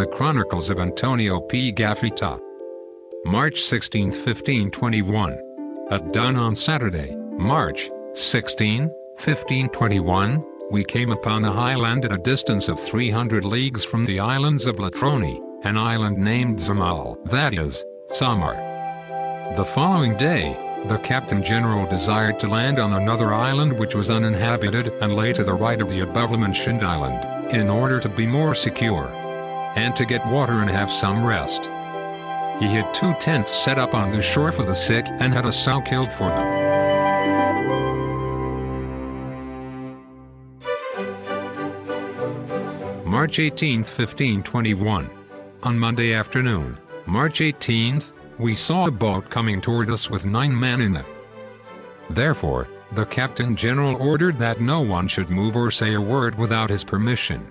the Chronicles of Antonio Pigafetta. March 16, 1521. At dawn on Saturday, March 16, 1521, we came upon a highland at a distance of 300 leagues from the islands of Latroni, an island named Zamal, that is, Samar. The following day, the Captain General desired to land on another island which was uninhabited and lay to the right of the above-mentioned island, in order to be more secure, and to get water and have some rest. He had 2 tents set up on the shore for the sick and had a sow killed for them. March 18, 1521. On Monday afternoon, March 18th, we saw a boat coming toward us with 9 men in it. Therefore, the Captain General ordered that no one should move or say a word without his permission.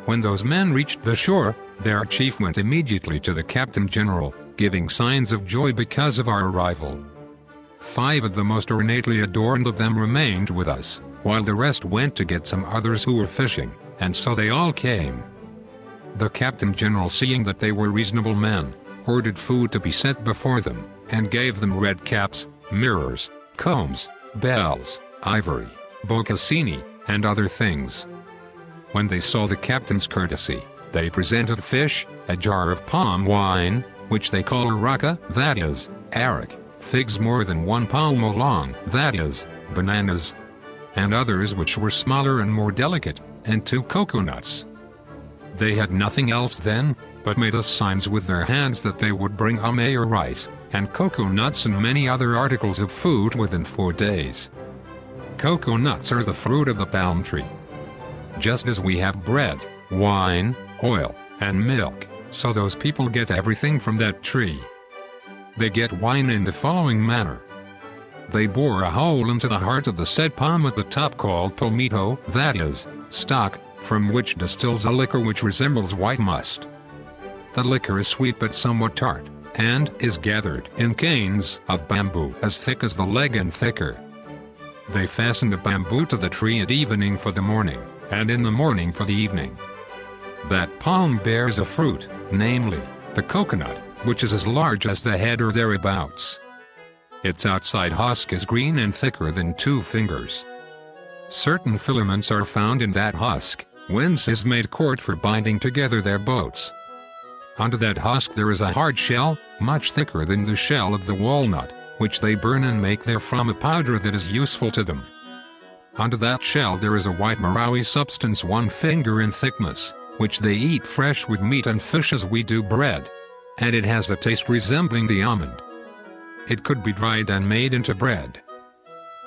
When those men reached the shore, their chief went immediately to the Captain General, giving signs of joy because of our arrival. 5 of the most ornately adorned of them remained with us, while the rest went to get some others who were fishing, and so they all came. The Captain General, seeing that they were reasonable men, ordered food to be set before them, and gave them red caps, mirrors, combs, bells, ivory, boccassini, and other things. When they saw the captain's courtesy, they presented fish, a jar of palm wine, which they call arraca, that is, arrack, figs more than 1 palmo long, that is, bananas, and others which were smaller and more delicate, and 2 coconuts. They had nothing else then, but made us signs with their hands that they would bring ame or rice, and cocoa nuts and many other articles of food within 4 days. Cocoa nuts are the fruit of the palm tree. Just as we have bread, wine, oil, and milk, so those people get everything from that tree. They get wine in the following manner. They bore a hole into the heart of the said palm at the top called palmito, that is, stock, from which distills a liquor which resembles white must. The liquor is sweet but somewhat tart, and is gathered in canes of bamboo as thick as the leg and thicker. They fasten the bamboo to the tree at evening for the morning, and in the morning for the evening. That palm bears a fruit, namely, the coconut, which is as large as the head or thereabouts. Its outside husk is green and thicker than 2 fingers. Certain filaments are found in that husk, whence is made cord for binding together their boats. Under that husk there is a hard shell, much thicker than the shell of the walnut, which they burn and make therefrom a powder that is useful to them. Under that shell there is a white marrowy substance 1 finger in thickness, which they eat fresh with meat and fish as we do bread. And it has a taste resembling the almond. It could be dried and made into bread.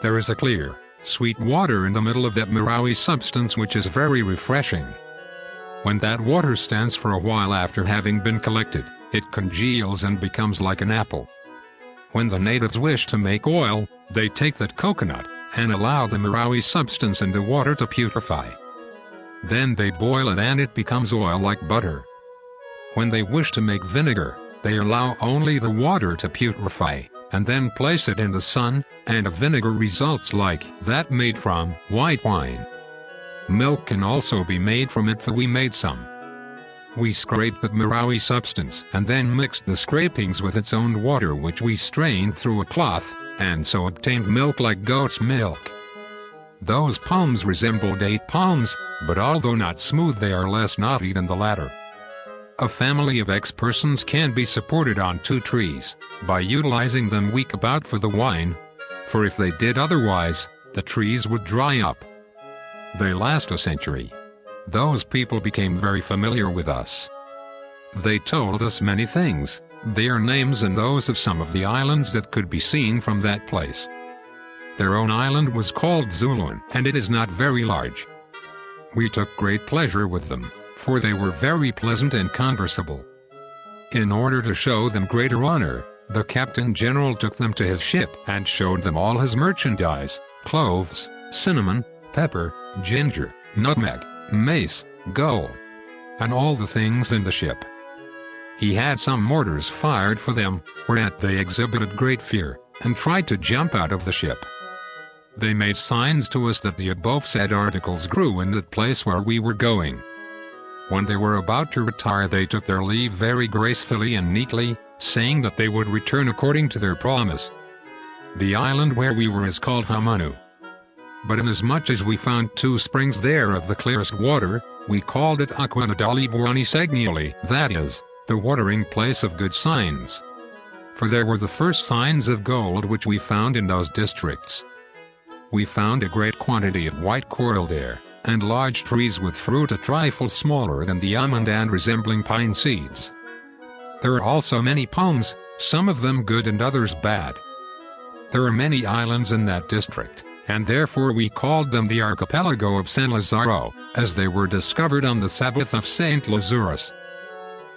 There is a clear, sweet water in the middle of that marrowy substance which is very refreshing. When that water stands for a while after having been collected, it congeals and becomes like an apple. When the natives wish to make oil, they take that coconut, and allow the marrowy substance in the water to putrefy. Then they boil it and it becomes oil like butter. When they wish to make vinegar, they allow only the water to putrefy, and then place it in the sun, and a vinegar results like that made from white wine. Milk can also be made from it, for we made some. We scraped that marrowy substance and then mixed the scrapings with its own water, which we strained through a cloth, and so obtained milk like goat's milk. Those palms resemble date palms, but although not smooth they are less knotty than the latter. A family of X persons can be supported on 2 trees, by utilizing them week about for the wine, for if they did otherwise, the trees would dry up. They last a century. Those people became very familiar with us. They told us many things, their names and those of some of the islands that could be seen from that place. Their own island was called Zulun, and it is not very large. We took great pleasure with them, for they were very pleasant and conversable. In order to show them greater honor, the Captain General took them to his ship and showed them all his merchandise, cloves, cinnamon, pepper, ginger, nutmeg, mace, gold, and all the things in the ship. He had some mortars fired for them, whereat they exhibited great fear, and tried to jump out of the ship. They made signs to us that the above said articles grew in that place where we were going. When they were about to retire, they took their leave very gracefully and neatly, saying that they would return according to their promise. The island where we were is called Hamanu. But inasmuch as we found 2 springs there of the clearest water, we called it Aquanadali Buoni Segnoli, that is, the watering place of good signs. For there were the first signs of gold which we found in those districts. We found a great quantity of white coral there, and large trees with fruit a trifle smaller than the almond and resembling pine seeds. There are also many palms, some of them good and others bad. There are many islands in that district, and therefore we called them the archipelago of San Lazaro, as they were discovered on the Sabbath of Saint Lazarus.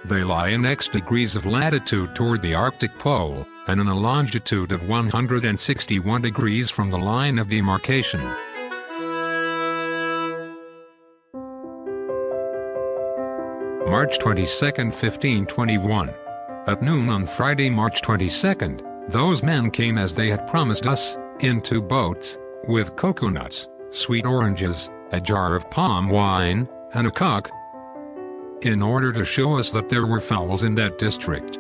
They lie in X degrees of latitude toward the Arctic Pole, and in a longitude of 161 degrees from the line of demarcation. March 22, 1521. At noon on Friday, March 22nd, those men came as they had promised us, in 2 boats, with coconuts, sweet oranges, a jar of palm wine, and a cock, in order to show us that there were fowls in that district.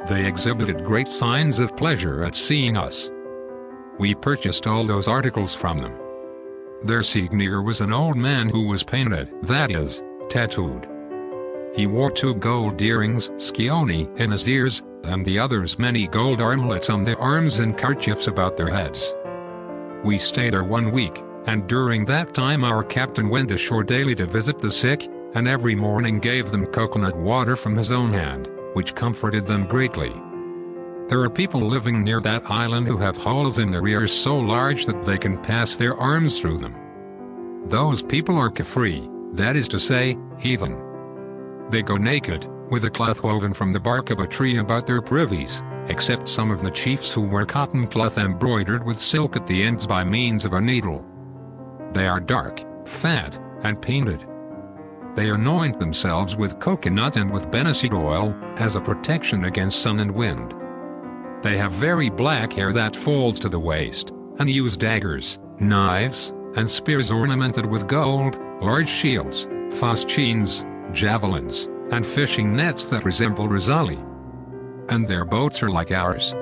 They exhibited great signs of pleasure at seeing us. We purchased all those articles from them. Their signier was an old man who was painted, that is, tattooed. He wore 2 gold earrings, scioni, in his ears, and the others many gold armlets on their arms and kerchiefs about their heads. We stayed there 1 week, and during that time our captain went ashore daily to visit the sick, and every morning gave them coconut water from his own hand, which comforted them greatly. There are people living near that island who have holes in their ears so large that they can pass their arms through them. Those people are Kafri, that is to say, heathen. They go naked, with a cloth woven from the bark of a tree about their privies, except some of the chiefs who wear cotton cloth embroidered with silk at the ends by means of a needle. They are dark, fat, and painted. They anoint themselves with coconut and with beniseed oil, as a protection against sun and wind. They have very black hair that falls to the waist, and use daggers, knives, and spears ornamented with gold, large shields, fascines, javelins, and fishing nets that resemble Rizali. And their boats are like ours.